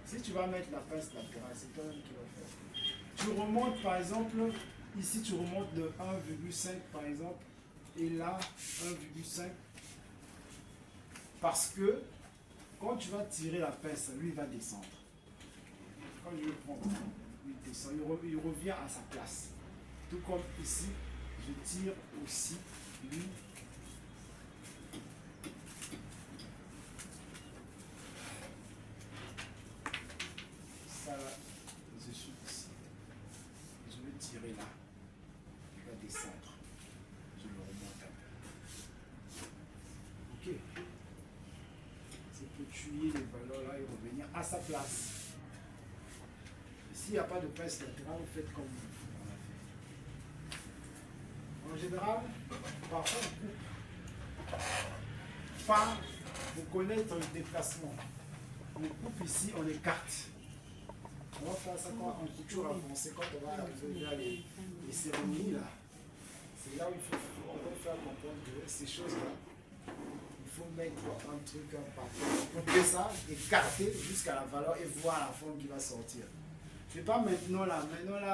Si tu vas mettre la pince latérale, c'est toi-même qui vas faire. Tu remontes par exemple, ici tu remontes de 1,5 par exemple, et là 1,5. Parce que quand tu vas tirer la pince, lui il va descendre. Quand je le prends, il descend, il revient à sa place. Tout comme ici, je tire aussi lui. Ça là, je suis ici. Je vais tirer là. Il va descendre. Je le remonte un peu. Ok. C'est pour tuer les valeurs là et revenir à sa place. S'il n'y a pas de pince latérale, vous faites comme on a fait. En général, parfois on coupe pas pour connaître le déplacement. On coupe ici, on écarte. On va faire ça quand en couture avancée, quand on va arriver vers les cérémonies là. C'est là où on va faire comprendre que ces choses-là, il faut mettre un truc par terre. Couper ça, écarter jusqu'à la valeur et voir la forme qui va sortir. C'est pas maintenant là,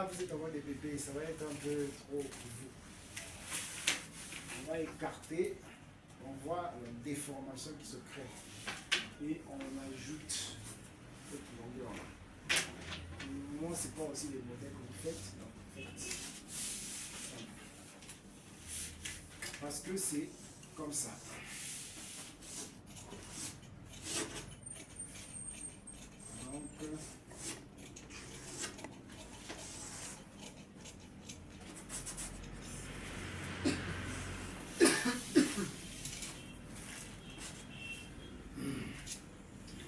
vous êtes encore des bébés, ça va être un peu trop pour vous. On va écarter, on voit la déformation qui se crée. Et on ajoute cette longueur là. Moi, c'est pas aussi les modèles que vous faites, donc vous faites ça. Parce que c'est comme ça. Donc,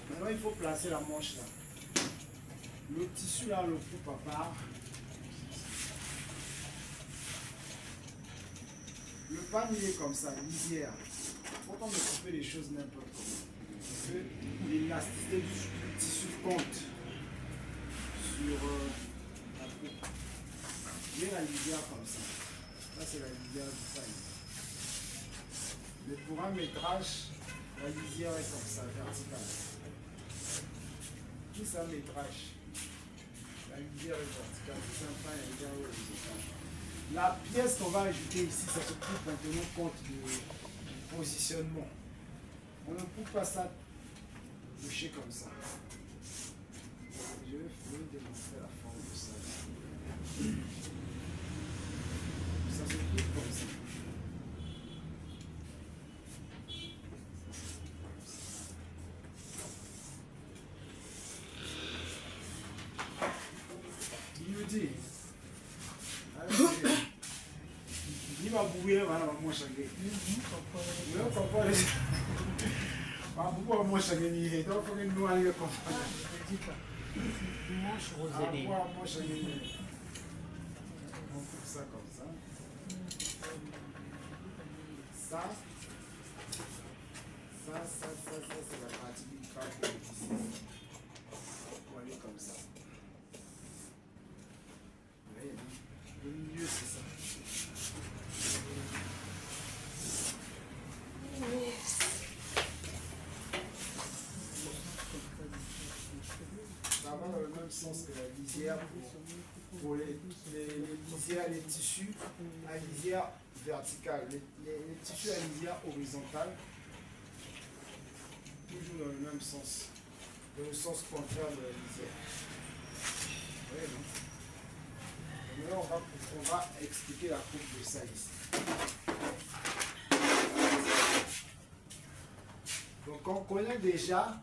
maintenant, il faut placer la manche là. Le tissu là, on le coupe à part. Le pan il est comme ça, lisière. Il ne faut pas me couper les choses n'importe comment. Parce que l'élasticité du tissu compte sur la coupe. J'ai la lisière comme ça. Ça c'est la lisière du pan. Mais pour un métrage, la lisière est comme ça, verticale. Tout c'est un métrage. La lisière est verticale, tout c'est un pan, la lisière est horizontale. La pièce qu'on va ajouter ici, ça se coupe en tenant compte du positionnement. On ne coupe pas ça couché comme ça. Je vais démontrer la forme de ça. Ça se coupe comme ça. Il nous dit. Il va bouillir, voilà, moi changer. Je comprends les gens. Pourquoi moi changer? Donc, il faut que nous allions comprendre. Manche rosée. Moi changer. On coupe ça comme ça. Ça, c'est la partie du pas pour les ici. On va aller comme ça. Vous voyez, le milieu, c'est ça. Ça va dans le même sens que la lisière pour les lisières, les tissus à lisière verticale, les tissus à lisière horizontale, toujours dans le même sens, dans le sens contraire de la lisière. Vous voyez, non? Maintenant, on va expliquer la coupe de ça ici. Donc, on connaît déjà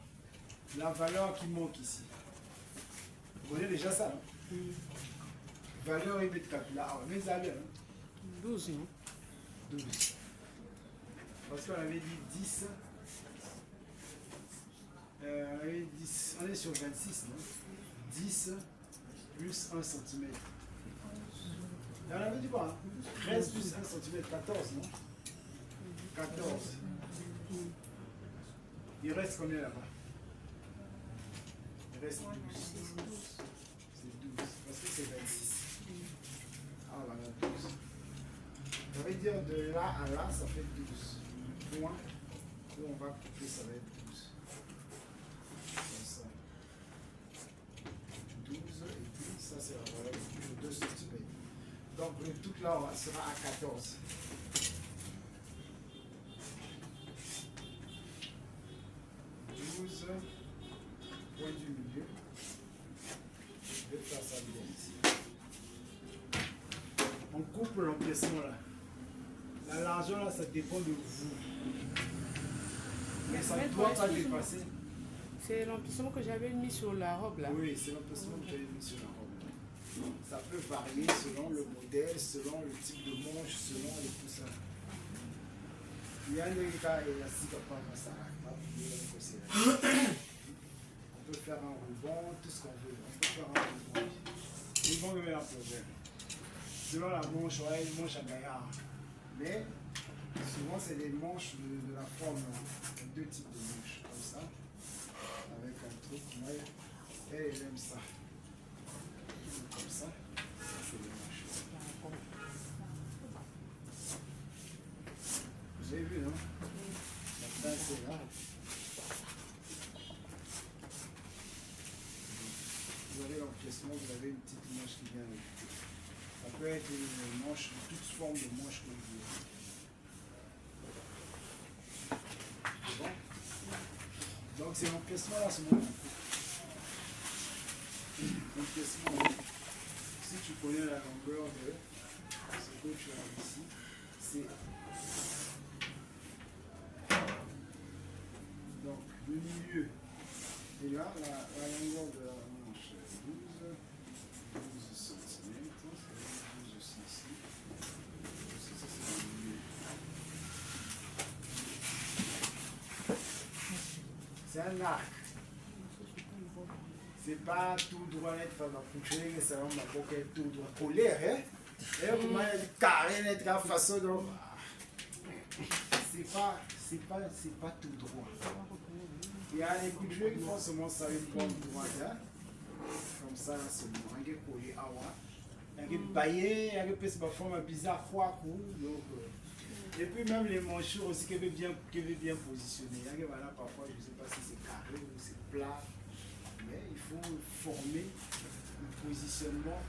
la valeur qui manque ici. Vous connaissez déjà ça, non? Valeur et mètre capillaire. Ah, mais ça vient, hein? 12, non? 12. Parce qu'on avait dit 10. On avait 10. On est sur 26, non? 10 plus 1 cm. On avait dit quoi, hein? 13 plus 1 cm, 14, non? 14. Il reste combien là-bas? Il reste 12. C'est 12. Parce que c'est 26. Ah voilà, 12. Ça veut dire de là à là, ça fait 12. Point. Où on va couper, ça va être 12. Comme ça. là on sera à 14. Point du milieu. Je vais faire ça bien ici. On coupe l'empiècement là. La largeur là, ça dépend de vous. Mais ça ne doit pas dépasser. C'est l'emplissement que j'avais mis sur la robe là. Oui, c'est l'emplissement que j'avais mis sur la robe. Ça peut varier selon le modèle, selon le type de manche, selon le tout ça. Il y a des cas élastiques à prendre ça. On peut faire un ruban, tout ce qu'on veut. On peut faire un ruban. Ils vont remettre un problème. Selon la manche, ouais, une manche à gaillard. Mais souvent, c'est des manches de la forme. Il y a deux types de manches, comme ça. Avec un truc, ouais. Et elle aime ça. Comme ça. C'est les manches. Vous avez vu, non? La taille, c'est là. Vous avez l'empiècement, vous avez une petite manche qui vient avec. Ça peut être une manche, toute forme de manche que vous voulez. C'est bon? Donc c'est l'empiècement là, c'est mon l'empiècement. Si tu connais la longueur de ce que tu as ici, c'est donc le milieu. Et là, la longueur de la manche est 12 cm. C'est 12 aussi ici. Ça, c'est le milieu. C'est un arc. C'est pas tout droit net, faire la couture, c'est vraiment la boquette tout droit collé, hein? Et comment il y a du carré net, la façon dont. C'est pas tout droit. Il y a des couturiers qui font seulement ça une bonne droite, hein? Comme ça, c'est bon. Il y a des collés à voir. Il y a des baillés, il y a des formes bizarres, quoi, donc. Et puis même les manchures aussi qui veulent bien positionner. Il y a des voilà, parfois, je ne sais pas si c'est carré ou c'est plat. Mais il faut former le positionnement.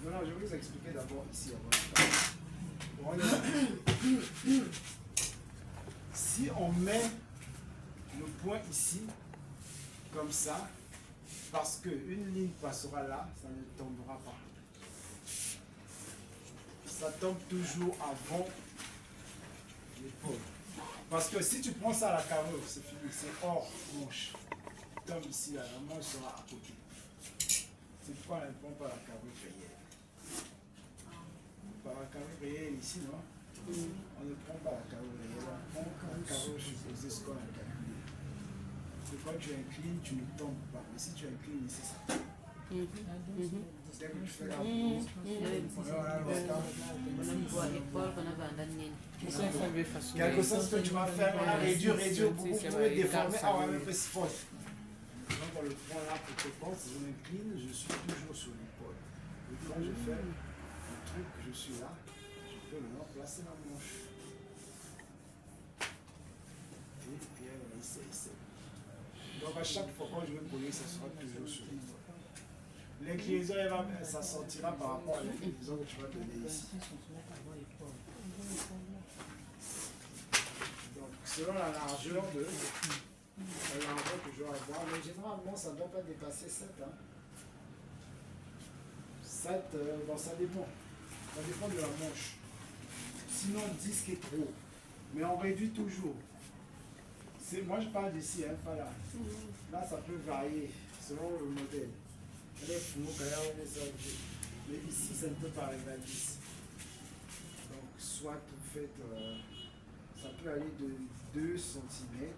Voilà, je vais vous expliquer d'abord ici. Si on met le point ici, comme ça, parce qu'une ligne passera là, ça ne tombera pas. Ça tombe toujours avant l'épaule. Parce que si tu prends ça à la carreau, c'est fini, c'est hors manche. Tombe ici, là, la manche sera à côté. C'est pourquoi on ne prend pas la carreau réelle. Par la carreau réelle ici, non? On ne prend pas la carreau réelle, on prend la carreau supposée ce qu'on a calculé. Parce que quand tu inclines, tu ne tombes pas. Mais si tu inclines ici, ça tombe. Dès que tu fais la pause, quelque chose que tu vas faire, on a réduit, beaucoup, vous pouvez déformer, ah ouais, mais c'est fort. Donc on le prend là pour que quand je m'incline, je suis toujours sur l'épaule. Et quand je fais le truc, je suis là, je peux maintenant placer la manche. Et puis elle va ici. Donc à chaque fois quand je vais coller, ça sera toujours sur l'épaule. L'inclinaison, ça sortira par rapport à l'inclinaison que tu vas donner ici. Donc, selon la largeur que je vais avoir, mais généralement, ça ne doit pas dépasser 7. Hein. 7, bon, ça dépend. Ça dépend de la manche. Sinon, 10 qui est trop. Mais on réduit toujours. Moi, je parle d'ici, hein, pas là. Là, ça peut varier selon le modèle. Mais ici, ça ne peut pas arriver à 10. Donc, soit vous faites, ça peut aller de 2 cm